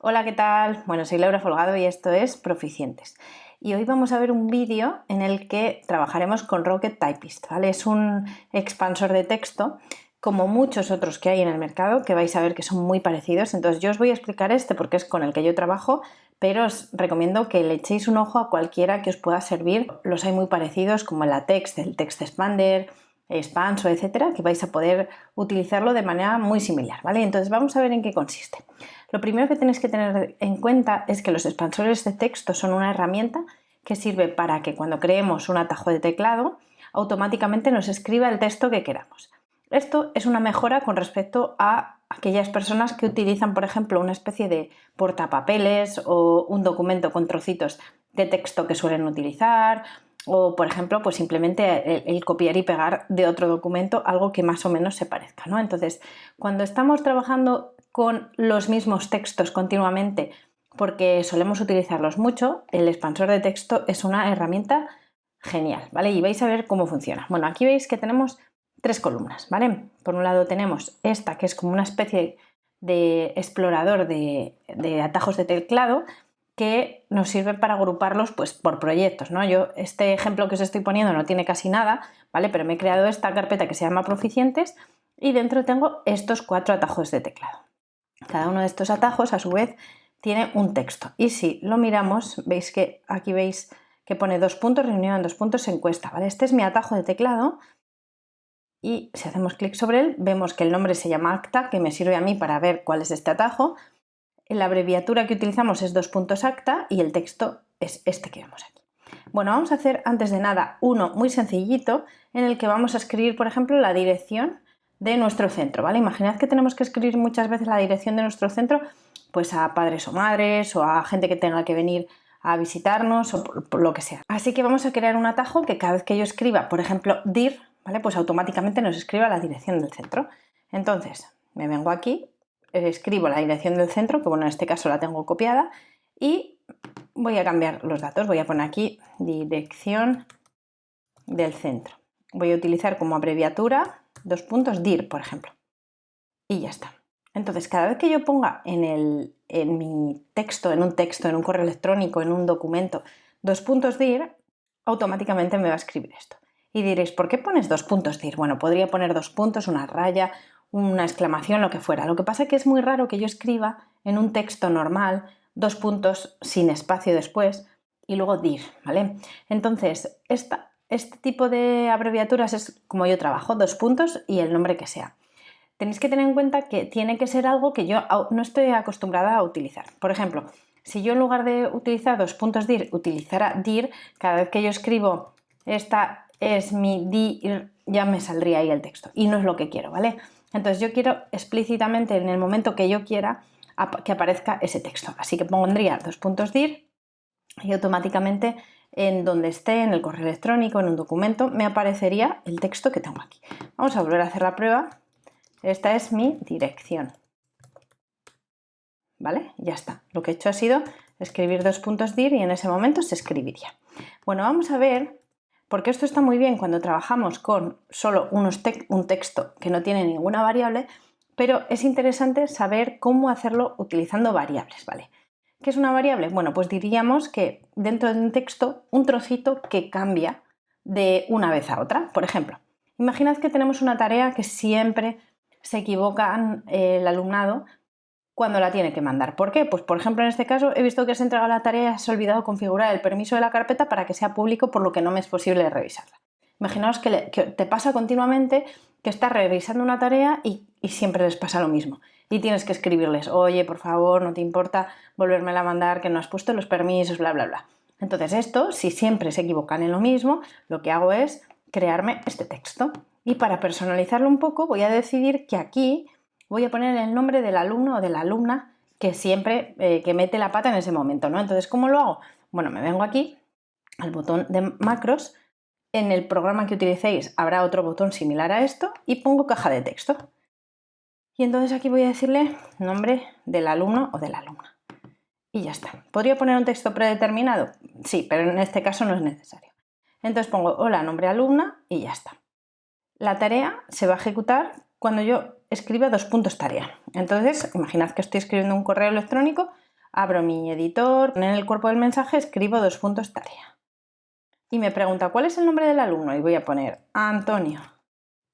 Hola, ¿qué tal? Bueno, soy Laura Folgado y esto es Proficientes. Y hoy vamos a ver un vídeo en el que trabajaremos con Rocket Typist, ¿vale? Es un expansor de texto, como muchos otros que hay en el mercado, que vais a ver que son muy parecidos. Entonces yo os voy a explicar este porque es con el que yo trabajo, pero os recomiendo que le echéis un ojo a cualquiera que os pueda servir. Los hay muy parecidos, como el LaTeX, el Text Expander, Expanso, etcétera, que vais a poder utilizarlo de manera muy similar, ¿vale? Entonces vamos a ver en qué consiste. Lo primero que tenéis que tener en cuenta es que los expansores de texto son una herramienta que sirve para que cuando creemos un atajo de teclado automáticamente nos escriba el texto que queramos. Esto es una mejora con respecto a aquellas personas que utilizan, por ejemplo, una especie de portapapeles o un documento con trocitos de texto que suelen utilizar, o por ejemplo, pues simplemente el copiar y pegar de otro documento algo que más o menos se parezca, ¿no? Entonces, cuando estamos trabajando con los mismos textos continuamente, porque solemos utilizarlos mucho, el expansor de texto es una herramienta genial, ¿vale? Y vais a ver cómo funciona. Bueno, aquí veis que tenemos tres columnas, ¿vale? Por un lado tenemos esta, que es como una especie de explorador de atajos de teclado, que nos sirve para agruparlos pues, por proyectos, ¿no? Yo este ejemplo que os estoy poniendo no tiene casi nada, ¿vale? Pero me he creado esta carpeta que se llama Proficientes y dentro tengo estos 4 atajos de teclado. Cada uno de estos atajos, a su vez, tiene un texto. Y si lo miramos, veis que aquí veis que pone 2 puntos, reunión, 2 puntos, encuesta, ¿vale? Este es mi atajo de teclado y si hacemos clic sobre él, vemos que el nombre se llama acta, que me sirve a mí para ver cuál es este atajo. La abreviatura que utilizamos es 2 puntos acta y el texto es este que vemos aquí. Bueno, vamos a hacer antes de nada uno muy sencillito en el que vamos a escribir, por ejemplo, la dirección de nuestro centro, ¿vale? Imaginad que tenemos que escribir muchas veces la dirección de nuestro centro pues a padres o madres o a gente que tenga que venir a visitarnos o por lo que sea. Así que vamos a crear un atajo que cada vez que yo escriba, por ejemplo, dir, ¿vale? Pues automáticamente nos escriba la dirección del centro. Entonces, me vengo aquí, escribo la dirección del centro, que bueno, en este caso la tengo copiada, y voy a cambiar los datos. Voy a poner aquí dirección del centro. Voy a utilizar como abreviatura 2 puntos dir, por ejemplo. Y ya está. Entonces, cada vez que yo ponga en mi texto, en un correo electrónico, en un documento, 2 puntos dir, automáticamente me va a escribir esto. Y diréis, ¿por qué pones 2 puntos dir? Bueno, podría poner 2 puntos, una raya, una exclamación, lo que fuera. Lo que pasa es que es muy raro que yo escriba en un texto normal 2 puntos sin espacio después y luego dir, ¿vale? Entonces, este tipo de abreviaturas es como yo trabajo, 2 puntos y el nombre que sea. Tenéis que tener en cuenta que tiene que ser algo que yo no estoy acostumbrada a utilizar. Por ejemplo, si yo en lugar de utilizar 2 puntos dir, utilizara dir, cada vez que yo escribo esta es mi dir, ya me saldría ahí el texto. Y no es lo que quiero, ¿vale? Entonces yo quiero explícitamente en el momento que yo quiera que aparezca ese texto. Así que pondría 2 puntos dir y automáticamente en donde esté, en el correo electrónico, en un documento, me aparecería el texto que tengo aquí. Vamos a volver a hacer la prueba. Esta es mi dirección, ¿vale? Ya está. Lo que he hecho ha sido escribir 2 puntos dir y en ese momento se escribiría. Bueno, vamos a ver, porque esto está muy bien cuando trabajamos con solo un texto que no tiene ninguna variable, pero es interesante saber cómo hacerlo utilizando variables, ¿vale? ¿Qué es una variable? Bueno, pues diríamos que dentro de un texto, un trocito que cambia de una vez a otra. Por ejemplo, imaginad que tenemos una tarea que siempre se equivocan el alumnado cuando la tiene que mandar. ¿Por qué? Pues por ejemplo en este caso he visto que se ha entregado la tarea y se ha olvidado configurar el permiso de la carpeta para que sea público, por lo que no me es posible revisarla. Imaginaos que te pasa continuamente que estás revisando una tarea y siempre les pasa lo mismo. Y tienes que escribirles, oye, por favor, no te importa volvérmela a mandar, que no has puesto los permisos, bla, bla, bla. Entonces esto, si siempre se equivocan en lo mismo, lo que hago es crearme este texto. Y para personalizarlo un poco voy a decidir que aquí voy a poner el nombre del alumno o de la alumna que siempre que mete la pata en ese momento, ¿no? Entonces, ¿cómo lo hago? Bueno, me vengo aquí al botón de macros. En el programa que utilicéis habrá otro botón similar a esto y pongo caja de texto. Y entonces aquí voy a decirle nombre del alumno o de la alumna. Y ya está. ¿Podría poner un texto predeterminado? Sí, pero en este caso no es necesario. Entonces pongo hola, nombre alumna y ya está. La tarea se va a ejecutar cuando yo escriba 2 puntos tarea. Entonces, imaginad que estoy escribiendo un correo electrónico Abro mi editor, en el cuerpo del mensaje escribo 2 puntos tarea. Y me pregunta, ¿cuál es el nombre del alumno? Y voy a poner Antonio.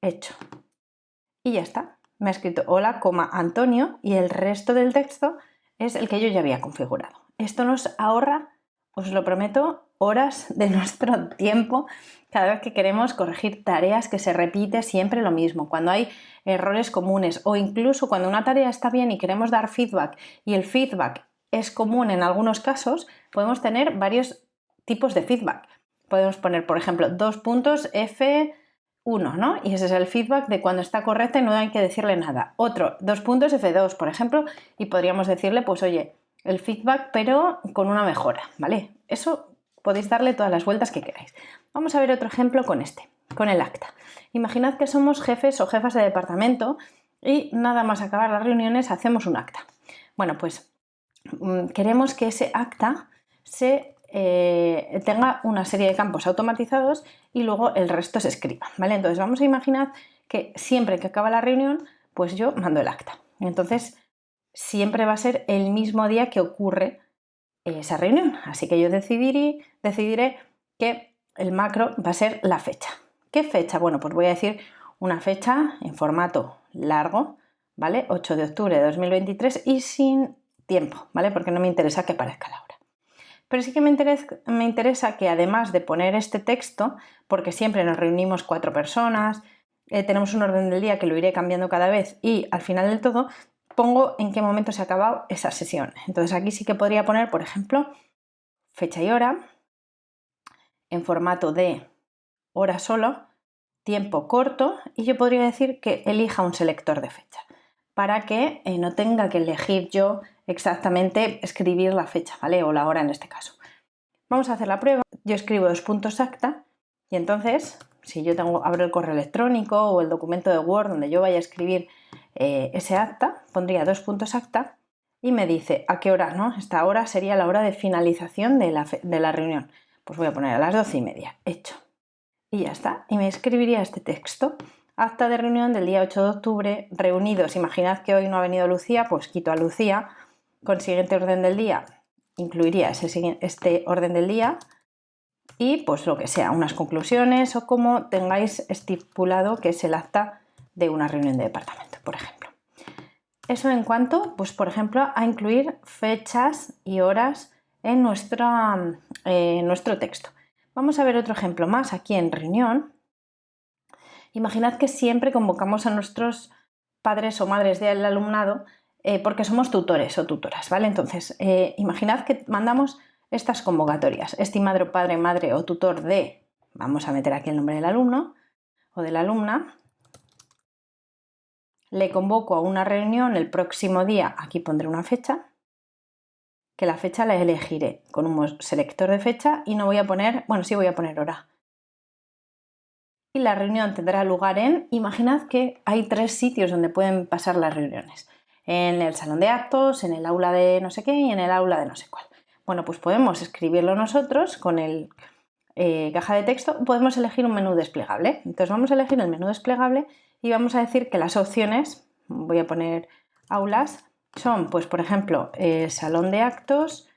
Hecho. Y ya está. Me ha escrito hola, Antonio, y el resto del texto es el que yo ya había configurado. Esto nos ahorra, os lo prometo, horas de nuestro tiempo cada vez que queremos corregir tareas que se repite siempre lo mismo, cuando hay errores comunes o incluso cuando una tarea está bien y queremos dar feedback y el feedback es común en algunos casos, podemos tener varios tipos de feedback. Podemos poner, por ejemplo, 2 puntos F1, ¿no? Y ese es el feedback de cuando está correcta y no hay que decirle nada. Otro, 2 puntos F2, por ejemplo, y podríamos decirle, pues oye, el feedback pero con una mejora, ¿vale? Eso podéis darle todas las vueltas que queráis. Vamos a ver otro ejemplo con con el acta. Imaginad que somos jefes o jefas de departamento y nada más acabar las reuniones hacemos un acta. Bueno, pues queremos que ese acta tenga una serie de campos automatizados y luego el resto se escriba, ¿vale? Entonces vamos a imaginar que siempre que acaba la reunión, pues yo mando el acta. Entonces siempre va a ser el mismo día que ocurre esa reunión. Así que yo decidiré que el macro va a ser la fecha. ¿Qué fecha? Bueno, pues voy a decir una fecha en formato largo, ¿vale? 8 de octubre de 2023 y sin tiempo, ¿vale? Porque no me interesa que aparezca la hora. Pero sí que me interesa que además de poner este texto, porque siempre nos reunimos 4 personas, tenemos un orden del día que lo iré cambiando cada vez y al final del todo pongo en qué momento se ha acabado esa sesión. Entonces aquí sí que podría poner, por ejemplo, fecha y hora, en formato de hora solo, tiempo corto, y yo podría decir que elija un selector de fecha para que no tenga que elegir yo exactamente escribir la fecha, ¿vale? O la hora en este caso. Vamos a hacer la prueba. Yo escribo 2 puntos acta y entonces, si yo abro el correo electrónico o el documento de Word donde yo vaya a escribir ese acta, pondría 2 puntos acta y me dice a qué hora, ¿no? Esta hora sería la hora de finalización de la reunión. Pues voy a poner a las 12:30. Hecho. Y ya está. Y me escribiría este texto. Acta de reunión del día 8 de octubre, reunidos. Imaginad que hoy no ha venido Lucía, pues quito a Lucía. Con siguiente orden del día, incluiría este orden del día y pues lo que sea, unas conclusiones o como tengáis estipulado que es el acta de una reunión de departamento, por ejemplo. Eso en cuanto, pues por ejemplo, a incluir fechas y horas en nuestro texto. Vamos a ver otro ejemplo más aquí en reunión. Imaginad que siempre convocamos a nuestros padres o madres del alumnado porque somos tutores o tutoras, ¿vale? Entonces, imaginad que mandamos estas convocatorias. Estimado padre, madre o tutor de, vamos a meter aquí el nombre del alumno o de la alumna, le convoco a una reunión el próximo día, aquí pondré una fecha, que la fecha la elegiré con un selector de fecha y no voy a poner, bueno, sí voy a poner hora. Y la reunión tendrá lugar imaginad que hay 3 sitios donde pueden pasar las reuniones. En el salón de actos, en el aula de no sé qué y en el aula de no sé cuál. Bueno, pues podemos escribirlo nosotros con el caja de texto, podemos elegir un menú desplegable. Entonces vamos a elegir el menú desplegable y vamos a decir que las opciones, voy a poner aulas, son, pues por ejemplo, salón de actos,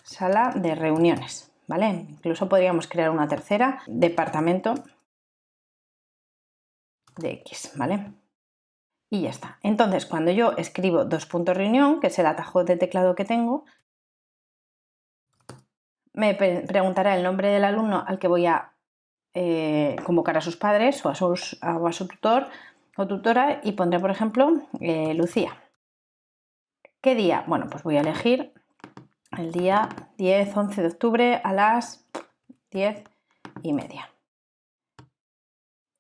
sala de reuniones, ¿vale? Incluso podríamos crear una tercera, departamento de X, ¿vale? Y ya está. Entonces, cuando yo escribo 2 puntos reunión, que es el atajo de teclado que tengo, me preguntará el nombre del alumno al que voy a convocar a sus padres o a su tutor o tutora y pondré, por ejemplo, Lucía. ¿Qué día? Bueno, pues voy a elegir el día 10-11 de octubre a las 10:30.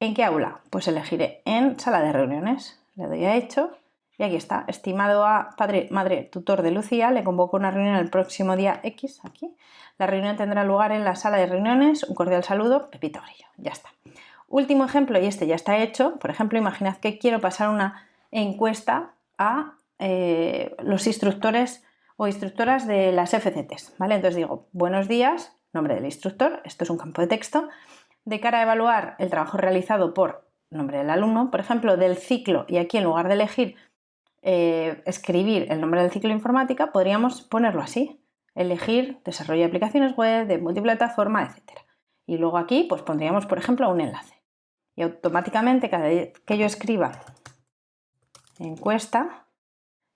¿En qué aula? Pues elegiré en sala de reuniones. Le doy a hecho y aquí está. Estimado a padre, madre, tutor de Lucía, le convoco una reunión el próximo día X, aquí. La reunión tendrá lugar en la sala de reuniones. Un cordial saludo, Pepito Grillo. Ya está. Último ejemplo, y este ya está hecho. Por ejemplo, imaginad que quiero pasar una encuesta a los instructores o instructoras de las FCTs, ¿vale? Entonces digo, buenos días, nombre del instructor, esto es un campo de texto, de cara a evaluar el trabajo realizado por nombre del alumno, por ejemplo, del ciclo, y aquí en lugar de elegir escribir el nombre del ciclo de informática, podríamos ponerlo así: elegir desarrollo de aplicaciones web, de multiplataforma, etc. Y luego aquí pues pondríamos, por ejemplo, un enlace. Y automáticamente cada vez que yo escriba encuesta,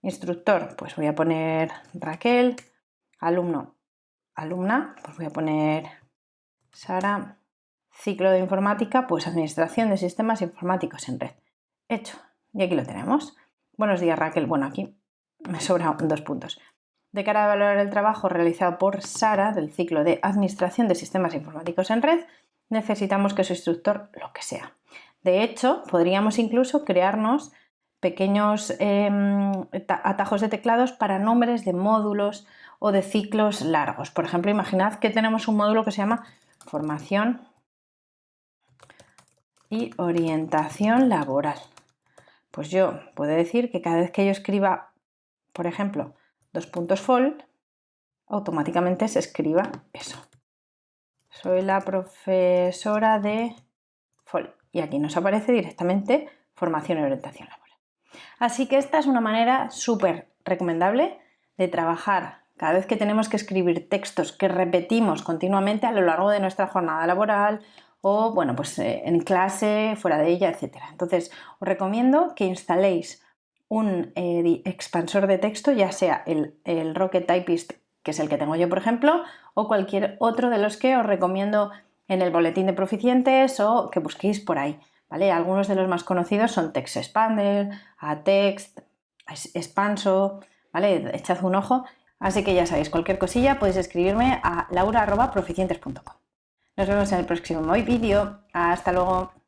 instructor, pues voy a poner Raquel, alumno, alumna, pues voy a poner Sara, ciclo de informática, pues administración de sistemas informáticos en red. Hecho. Y aquí lo tenemos. Buenos días, Raquel. Bueno, aquí me sobran 2 puntos. De cara a valorar el trabajo realizado por Sara del ciclo de administración de sistemas informáticos en red, necesitamos que su instructor lo que sea. De hecho, podríamos incluso crearnos pequeños atajos de teclados para nombres de módulos o de ciclos largos. Por ejemplo, imaginad que tenemos un módulo que se llama formación y orientación laboral. Pues yo puedo decir que cada vez que yo escriba, por ejemplo, .fol, automáticamente se escriba eso. Soy la profesora de fol. Y aquí nos aparece directamente formación y orientación laboral. Así que esta es una manera súper recomendable de trabajar cada vez que tenemos que escribir textos que repetimos continuamente a lo largo de nuestra jornada laboral o, bueno, pues en clase, fuera de ella, etc. Entonces, os recomiendo que instaléis un expansor de texto, ya sea el Rocket Typist, que es el que tengo yo, por ejemplo, o cualquier otro de los que os recomiendo en el boletín de proficientes o que busquéis por ahí, ¿vale? Algunos de los más conocidos son Text Expander, Atext, Expanso, ¿vale? Echad un ojo. Así que ya sabéis, cualquier cosilla podéis escribirme a laura@proficientes.com. Nos vemos en el próximo vídeo. Hasta luego.